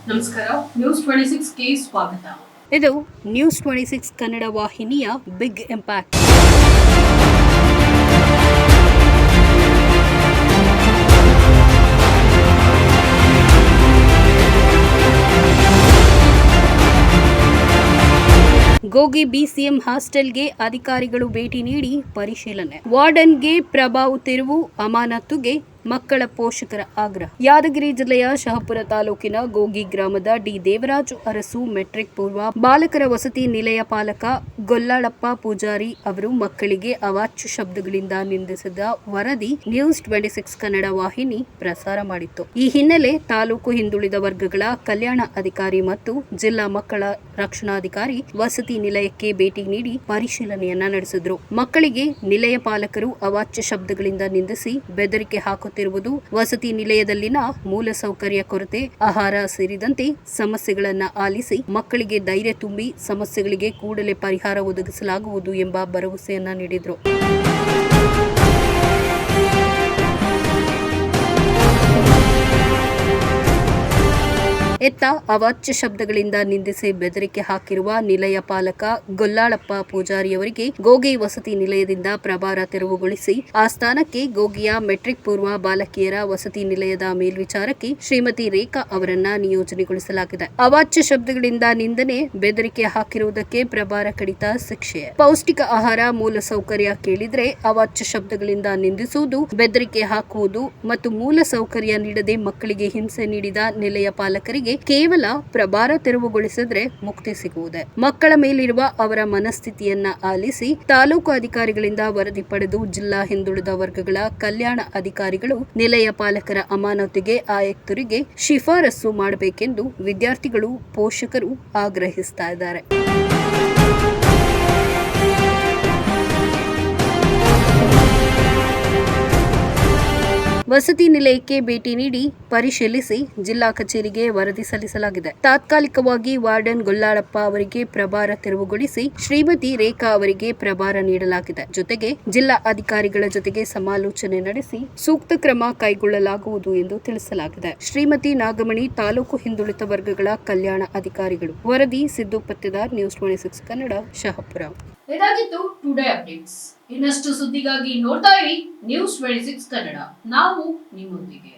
ನಮಸ್ಕಾರ. ನ್ಯೂಸ್ 26ಗೆ ಸ್ವಾಗತ. ಇದು ನ್ಯೂಸ್ 26 ಕನ್ನಡ ವಾಹಿನಿಯ ಬಿಗ್ ಇಂಪ್ಯಾಕ್ಟ್. ಗೋಗಿ ಬಿಸಿಎಂ ಹಾಸ್ಟೆಲ್ಗೆ ಅಧಿಕಾರಿಗಳು ಭೇಟಿ ನೀಡಿ ಪರಿಶೀಲನೆ. ವಾರ್ಡನ್ಗೆ ಪ್ರಭಾವ ತಿರುವು, ಅಮಾನತುಗೆ ಮಕ್ಕಳ ಪೋಷಕರ ಆಗ್ರಹ. ಯಾದಗಿರಿ ಜಿಲ್ಲೆಯ ಶಹಾಪುರ ತಾಲೂಕಿನ ಗೋಗಿ ಗ್ರಾಮದ ಡಿ ದೇವರಾಜು ಅರಸು ಮೆಟ್ರಿಕ್ ಪೂರ್ವ ಬಾಲಕರ ವಸತಿ ನಿಲಯ ಪಾಲಕ ಗೊಲ್ಲಾಳಪ್ಪ ಪೂಜಾರಿ ಅವರು ಮಕ್ಕಳಿಗೆ ಅವಾಚ್ಯ ಶಬ್ದಗಳಿಂದ ನಿಂದಿಸಿದ ವರದಿ ನ್ಯೂಸ್ 26 ಕನ್ನಡ ವಾಹಿನಿ ಪ್ರಸಾರ ಮಾಡಿತ್ತು. ಈ ಹಿನ್ನೆಲೆ ತಾಲೂಕು ಹಿಂದುಳಿದ ವರ್ಗಗಳ ಕಲ್ಯಾಣ ಅಧಿಕಾರಿ ಮತ್ತು ಜಿಲ್ಲಾ ಮಕ್ಕಳ ರಕ್ಷಣಾಧಿಕಾರಿ ವಸತಿ ನಿಲಯಕ್ಕೆ ಭೇಟಿ ನೀಡಿ ಪರಿಶೀಲನೆಯನ್ನ ನಡೆಸಿದ್ರು. ಮಕ್ಕಳಿಗೆ ನಿಲಯ ಪಾಲಕರು ಅವಾಚ್ಯ ಶಬ್ದಗಳಿಂದ ನಿಂದಿಸಿ ಬೆದರಿಕೆ ಹಾಕುತ್ತಿರುವುದು, ವಸತಿ ನಿಲಯದಲ್ಲಿನ ಮೂಲಸೌಕರ್ಯ ಕೊರತೆ, ಆಹಾರ ಸೇರಿದಂತೆ ಸಮಸ್ಯೆಗಳನ್ನು ಆಲಿಸಿ ಮಕ್ಕಳಿಗೆ ಧೈರ್ಯ ತುಂಬಿ ಸಮಸ್ಯೆಗಳಿಗೆ ಕೂಡಲೇ ಪರಿಹಾರ ಒದಗಿಸಲಾಗುವುದು ಎಂಬ ಭರವಸೆಯನ್ನ ನೀಡಿದರು. ಎತ್ತ ಅವಾಚ್ಯ ಶಬ್ದಗಳಿಂದ ನಿಂದಿಸಿ ಬೆದರಿಕೆ ಹಾಕಿರುವ ನಿಲಯ ಪಾಲಕ ಗೊಲ್ಲಾಳಪ್ಪ ಪೂಜಾರಿಯವರಿಗೆ ಗೋಗಿ ವಸತಿ ನಿಲಯದಿಂದ ಪ್ರಭಾರ ತೆರವುಗೊಳಿಸಿ ಆ ಸ್ಥಾನಕ್ಕೆ ಗೋಗಿಯ ಮೆಟ್ರಿಕ್ ಪೂರ್ವ ಬಾಲಕಿಯರ ವಸತಿ ನಿಲಯದ ಮೇಲ್ವಿಚಾರಕಿ ಶ್ರೀಮತಿ ರೇಖಾ ಅವರನ್ನ ನಿಯೋಜನೆಗೊಳಿಸಲಾಗಿದೆ. ಅವಾಚ್ಯ ಶಬ್ದಗಳಿಂದ ನಿಂದನೆ, ಬೆದರಿಕೆ ಹಾಕಿರುವುದಕ್ಕೆ ಪ್ರಭಾರ ಕಡಿತ ಶಿಕ್ಷೆ. ಪೌಷ್ಟಿಕ ಆಹಾರ, ಮೂಲ ಸೌಕರ್ಯ ಕೇಳಿದ್ರೆ ಅವಾಚ್ಯ ಶಬ್ದಗಳಿಂದ ನಿಂದಿಸುವುದು, ಬೆದರಿಕೆ ಹಾಕುವುದು ಮತ್ತು ಮೂಲ ಸೌಕರ್ಯ ನೀಡದೆ ಮಕ್ಕಳಿಗೆ ಹಿಂಸೆ ನೀಡಿದ ನಿಲಯ ಪಾಲಕರಿಗೆ ಕೇವಲ ಪ್ರಭಾರ ತೆರವುಗೊಳಿಸಿದ್ರೆ ಮುಕ್ತಿ ಸಿಗುವುದೇ. ಮಕ್ಕಳ ಮೇಲಿರುವ ಅವರ ಮನಸ್ಥಿತಿಯನ್ನ ಆಲಿಸಿ ತಾಲೂಕು ಅಧಿಕಾರಿಗಳಿಂದ ವರದಿ ಪಡೆದು ಜಿಲ್ಲಾ ಹಿಂದುಳಿದ ವರ್ಗಗಳ ಕಲ್ಯಾಣ ಅಧಿಕಾರಿಗಳು ನಿಲಯ ಪಾಲಕರ ಅಮಾನತಿಗೆ ಆಯುಕ್ತರಿಗೆ ಶಿಫಾರಸು ಮಾಡಬೇಕೆಂದು ವಿದ್ಯಾರ್ಥಿಗಳು, ಪೋಷಕರು ಆಗ್ರಹಿಸ್ತಾ ಇದ್ದಾರೆ. ವಸತಿ ನಿಲಯಕ್ಕೆ ಭೇಟಿ ನೀಡಿ ಪರಿಶೀಲಿಸಿ ಜಿಲ್ಲಾ ಕಚೇರಿಗೆ ವರದಿ ಸಲ್ಲಿಸಲಾಗಿದೆ. ತಾತ್ಕಾಲಿಕವಾಗಿ ವಾರ್ಡನ್ ಗೊಲ್ಲಾಳಪ್ಪ ಅವರಿಗೆ ಪ್ರಭಾರ ತೆರವುಗೊಳಿಸಿ ಶ್ರೀಮತಿ ರೇಖಾ ಅವರಿಗೆ ಪ್ರಭಾರ ನೀಡಲಾಗಿದೆ. ಜೊತೆಗೆ ಜಿಲ್ಲಾ ಅಧಿಕಾರಿಗಳ ಜೊತೆಗೆ ಸಮಾಲೋಚನೆ ನಡೆಸಿ ಸೂಕ್ತ ಕ್ರಮ ಕೈಗೊಳ್ಳಲಾಗುವುದು ಎಂದು ತಿಳಿಸಲಾಗಿದೆ. ಶ್ರೀಮತಿ ನಾಗಮಣಿ, ತಾಲೂಕು ಹಿಂದುಳಿದ ವರ್ಗಗಳ ಕಲ್ಯಾಣ ಅಧಿಕಾರಿಗಳು. ವರದಿ ಸಿದ್ದು ಪತ್ತೆದಾರ್, ನ್ಯೂಸ್ 26 ಕನ್ನಡ, ಶಹಾಪುರ. ಇದಾಗಿತ್ತು ಟುಡೇ ಅಪ್ಡೇಟ್ಸ್. ಇನ್ನಷ್ಟು ಸುದ್ದಿಗಾಗಿ ನೋಡ್ತಾ ಇರಿ ನ್ಯೂಸ್ 26 ಕನ್ನಡ. ನಾವು ನಿಮ್ಮೊಂದಿಗೆ.